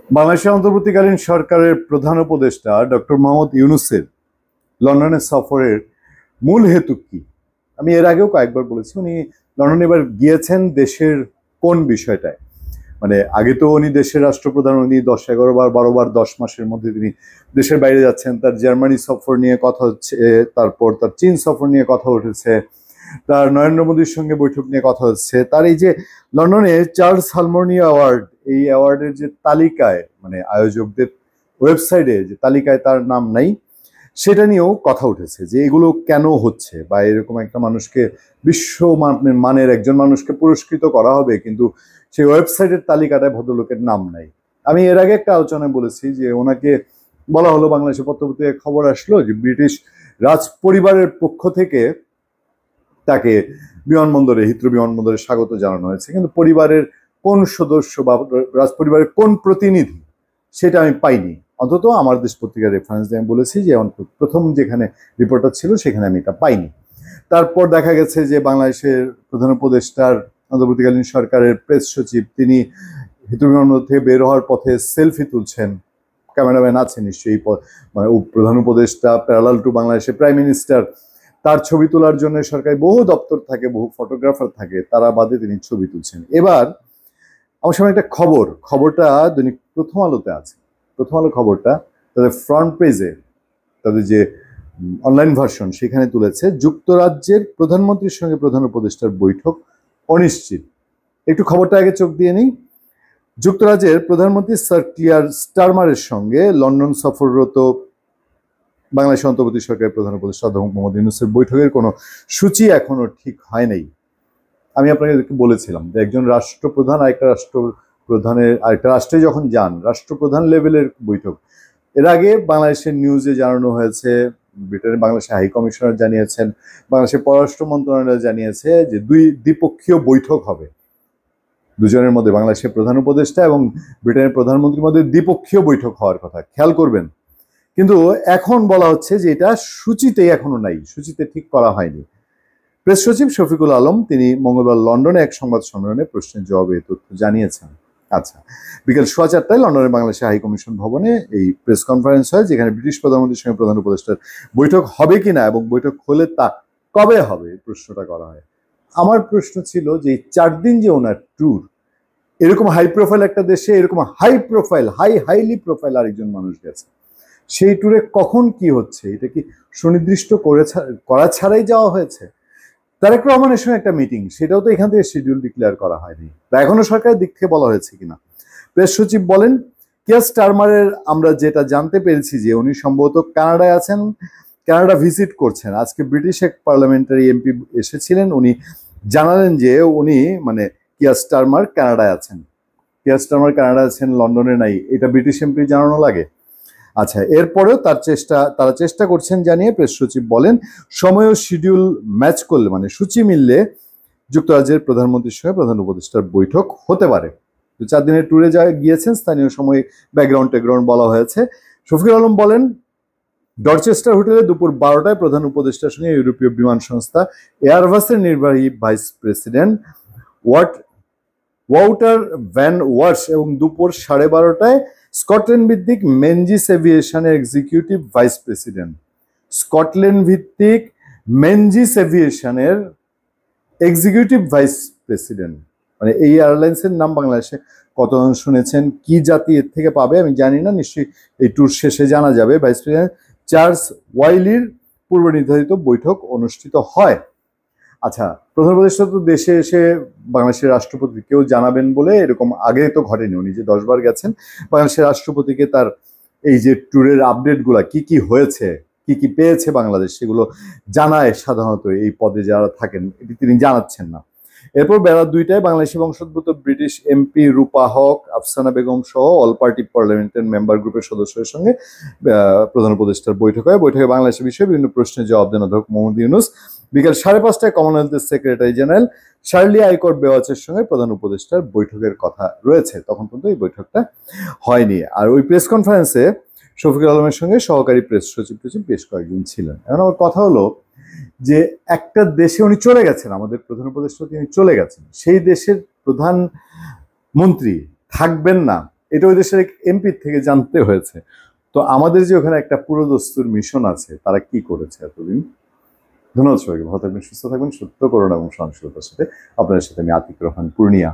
বাংলাদেশের অন্তর্বর্তীকালীন সরকারের প্রধান উপদেষ্টা ডক্টর মোহাম্মদ ইউনূসের লন্ডনে সফরের মূল হেতু কি? আমি এর আগেও কয়েকবার বলেছি, উনি লন্ডনে এবার গিয়েছেন দেশের কোন বিষয়টায়। মানে আগে তো উনি দেশের রাষ্ট্রপ্রধান, উনি 10-11 বার 12 বার 10 মাসের মধ্যে তিনি দেশের বাইরে যাচ্ছেন। তার জার্মানি সফর নিয়ে কথা হচ্ছে, তারপর তার চীন সফর নিয়ে কথা উঠেছে, তার নরেন্দ্র মোদীর সঙ্গে বৈঠক নিয়ে কথা হচ্ছে। তার এই যে লন্ডনে চার্লস হারমোনি অ্যাওয়ার্ড, এই অ্যাওয়ার্ডের যে তালিকায়, মানে আয়োজকদের ওয়েবসাইটে যে তালিকায় তার নাম নাই, সেটা নিয়েও কথা উঠেছে যে এগুলো কেন হচ্ছে, বা এরকম একটা মানুষকে, বিশ্ব মানের একজন মানুষকে পুরস্কৃত করা হবে, কিন্তু সেই ওয়েবসাইটের তালিকাটায় ভদ্রলোকের নাম নাই। আমি এর আগে একটা আলোচনায় বলেছি যে ওনাকে বলা হলো, বাংলাদেশের পত্রপত্রিকায় খবর আসলো যে ব্রিটিশ রাজ পরিবারের পক্ষ থেকে তাকে বিমানবন্দরে, হিথ্রো বিমানবন্দরে স্বাগত জানানো হয়েছে, কিন্তু পরিবারের কোন সদস্য বা রাজপরিবারের কোন প্রতিনিধি সেটা আমি পাইনি। অন্তত আমার দেশ পত্রিকার রেফারেন্স দিয়ে আমি বলেছি যে প্রথম যেখানে রিপোর্টার ছিল সেখানে আমি এটা পাইনি। তারপর দেখা গেছে যে বাংলাদেশের প্রধান উপদেষ্টার অন্তর্বর্তীকালীন সরকারের প্রেস সচিব, তিনি হিথ্রো বিমানবন্দর থেকে বের হওয়ার পথে সেলফি তুলছেন। ক্যামেরাম্যান আছে নিশ্চয়ই, মানে প্রধান উপদেষ্টা প্যারালাল টু বাংলাদেশের প্রাইম মিনিস্টার, তার ছবি তোলার জন্য সরকারি বহু দপ্তর থাকে, বহু ফটোগ্রাফার থাকে, তারা বাদে তিনি ছবি তুলছেন। এবার আমার সামনে একটা খবরটা দৈনিক প্রথম আলোতে আছে। প্রথম আলো খবরটা তাদের ফ্রন্ট পেজে, তাদের যে অনলাইন ভার্সন, সেখানে তুলেছে যুক্তরাজ্যের প্রধানমন্ত্রীর সঙ্গে প্রধান উপদেষ্টার বৈঠক অনিশ্চিত। একটু খবরটা আগে চোখ দিয়ে নেই। যুক্তরাজ্যের প্রধানমন্ত্রী স্যার কিয়ার স্টারমারের সঙ্গে লন্ডন সফররত বাংলাদেশ অন্তর্বর্তী সরকারের প্রধান উপদেষ্টা অধ্যাপক মোহাম্মদ ইউনূসের বৈঠকের কোনো সূচি এখনো ঠিক হয় নাই। আমি আপনাকে বলেছিলাম যে একজন রাষ্ট্রপ্রধান আরেকটা রাষ্ট্রে যখন যান, রাষ্ট্রপ্রধান লেভেলের বৈঠক। এর আগে বাংলাদেশের নিউজে জানানো হয়েছে, ব্রিটেনের বাংলাদেশের হাই কমিশনার জানিয়েছেন, বাংলাদেশের পররাষ্ট্র মন্ত্রণালয় জানিয়েছে যে দ্বিপক্ষীয় বৈঠক হবে দুজনের মধ্যে, বাংলাদেশের প্রধান উপদেষ্টা এবং ব্রিটেনের প্রধানমন্ত্রীর মধ্যে দ্বিপক্ষীয় বৈঠক হওয়ার কথা। খেয়াল করবেন, কিন্তু এখন বলা হচ্ছে যে এটা সূচিতে এখনো নাই, সূচিতে ঠিক করা হয়নি। প্রেস সচিব শফিকুল আলম তিনি মঙ্গলবার লন্ডনে এক সংবাদ সম্মেলনে প্রশ্নের জবাবে এই তথ্য জানিয়েছেন। আচ্ছা, বিকেল 4:15টায় লন্ডনের বাংলাদেশের হাই কমিশন ভবনে এই প্রেস কনফারেন্স হয়, যেখানে ব্রিটিশ প্রধানমন্ত্রীর সঙ্গে প্রধান উপদেষ্টার বৈঠক হবে কিনা এবং বৈঠক হলে তা কবে হবে প্রশ্নটা করা হয়। আমার প্রশ্ন ছিল যে 4 দিন যে ওনার ট্যুর, এরকম হাই প্রোফাইল একটা দেশে এরকম হাইলি প্রোফাইল আরেকজন মানুষ গেছে, সেই ট্যুরে কখন কি হচ্ছে, এটা কি সুনির্দিষ্ট করা ছাড়াই যাওয়া হয়েছে? তারেক রহমানের সঙ্গে একটা মিটিং, সেটাও তো এখান থেকে শিডিউল ডিক্লেয়ার করা হয়নি, বা এখনো সরকারের দিক থেকে বলা হয়েছে কিনা। প্রেস সচিব বলেন, কিয়ার স্টারমারের আমরা যেটা জানতে পেরেছি যে উনি সম্ভবত কানাডায় আছেন, কানাডা ভিজিট করছেন। আজকে ব্রিটিশ এক পার্লামেন্টারি এমপি এসেছিলেন, উনি জানালেন যে উনি, মানে কিয়ার স্টারমার কানাডায় আছেন। কিয়ার স্টারমার কানাডায় আছেন, লন্ডনে নাই, এটা ব্রিটিশ এমপি জানানো লাগে? আচ্ছা, এরপরেও তারা চেষ্টা করছেন জানিয়ে প্রেস সচিব বলেন, সময় ও শিডিউল ম্যাচ করলে, মানে সূচি মিললে যুক্তরাজ্যের প্রধানমন্ত্রীর সঙ্গে প্রধান উপদেষ্টার বৈঠক হতে পারে। 4 দিনের ট্যুরে গিয়েছেন, স্থানীয় সময় ব্যাকগ্রাউন্ড বলা হয়েছে। শফিকুল আলম বলেন, ডরচেস্টার হোটেলে দুপুর 12টায় প্রধান উপদেষ্টার সঙ্গে ইউরোপীয় বিমান সংস্থা এয়ারবাসের নির্বাহী vice president Wouter van Wersch এবং দুপুর 12:30টায় স্কটল্যান্ড ভিত্তিক মেনজিস এভিয়েশনের এক্সিকিউটিভ ভাইস প্রেসিডেন্ট, স্কটল্যান্ড ভিত্তিক মেনজিস এভিয়েশনের এক্সিকিউটিভ ভাইস প্রেসিডেন্ট, মানে এই এয়ারলাইন্সের নাম বাংলাদেশে কতজন শুনেছেন, কি জাতি এর থেকে পাবে আমি জানি না, নিশ্চয়ই এই ট্যুর শেষে জানা যাবে। ভাইস প্রেসিডেন্ট চার্লস ওয়াইলির পূর্ব নির্ধারিত বৈঠক অনুষ্ঠিত হয়। আচ্ছা, প্রধান উপদেষ্টা তো দেশে এসে বাংলাদেশের রাষ্ট্রপতিকেও জানাবেন বলে এরকম আগে তো ঘটেনি, উনি যে 10 বার গেছেন, বাংলাদেশের রাষ্ট্রপতিকে তার এই যে ট্যুরের আপডেটগুলা কি কি হয়েছে, কি কি পেয়েছে বাংলাদেশ, সেগুলো জানায় সাধারণত এই পদে যারা থাকেন, এটি তিনি জানাচ্ছেন না। এরপর বেলা 2টায় বাংলাদেশি বংশোদ্ভূত ব্রিটিশ এমপি রূপা হক, আফসানা বেগম সহ অল পার্টি পার্লামেন্টের মেম্বার গ্রুপের সদস্যদের সঙ্গে প্রধান উপদেষ্টার বৈঠক হয়। বৈঠকে বাংলাদেশের বিষয়ে বিভিন্ন প্রশ্নের জবাব দেন অধ্যাপক মোহাম্মদ ইউনূস। বিকেল 5:30টায় কমনওয়েলথের সেক্রেটারি জেনারেল শার্লি আইকর বেওয়াচের সঙ্গে প্রধান উপদেষ্টার বৈঠকের কথা রয়েছে। তখন পর্যন্ত এই বৈঠকটা হয়নি। আর ওই প্রেস কনফারেন্সে শফিকুল আলমের সঙ্গে সহকারী প্রেস সচিব বেশ কয়েকজন ছিলেন। এখন আমার কথা হলো যে একটা দেশে উনি চলে গেছেন, আমাদের প্রধান উপদেষ্টা তিনি চলে গেছেন, সেই দেশের প্রধানমন্ত্রী থাকবেন না, এটা ওই দেশের এমপি থেকে জানতে হয়েছে। তো আমাদের যে ওখানে একটা পুরোদস্তুর মিশন আছে, তারা কি করেছে এতদিন। ধন্যবাদ সবাইকে, ভালো থাকবেন, সুস্থ থাকবেন, সত্য করুন এবং সহনশীলতার সাথে। আপনাদের সাথে আমি আতিক রহমান, পূর্ণিয়া।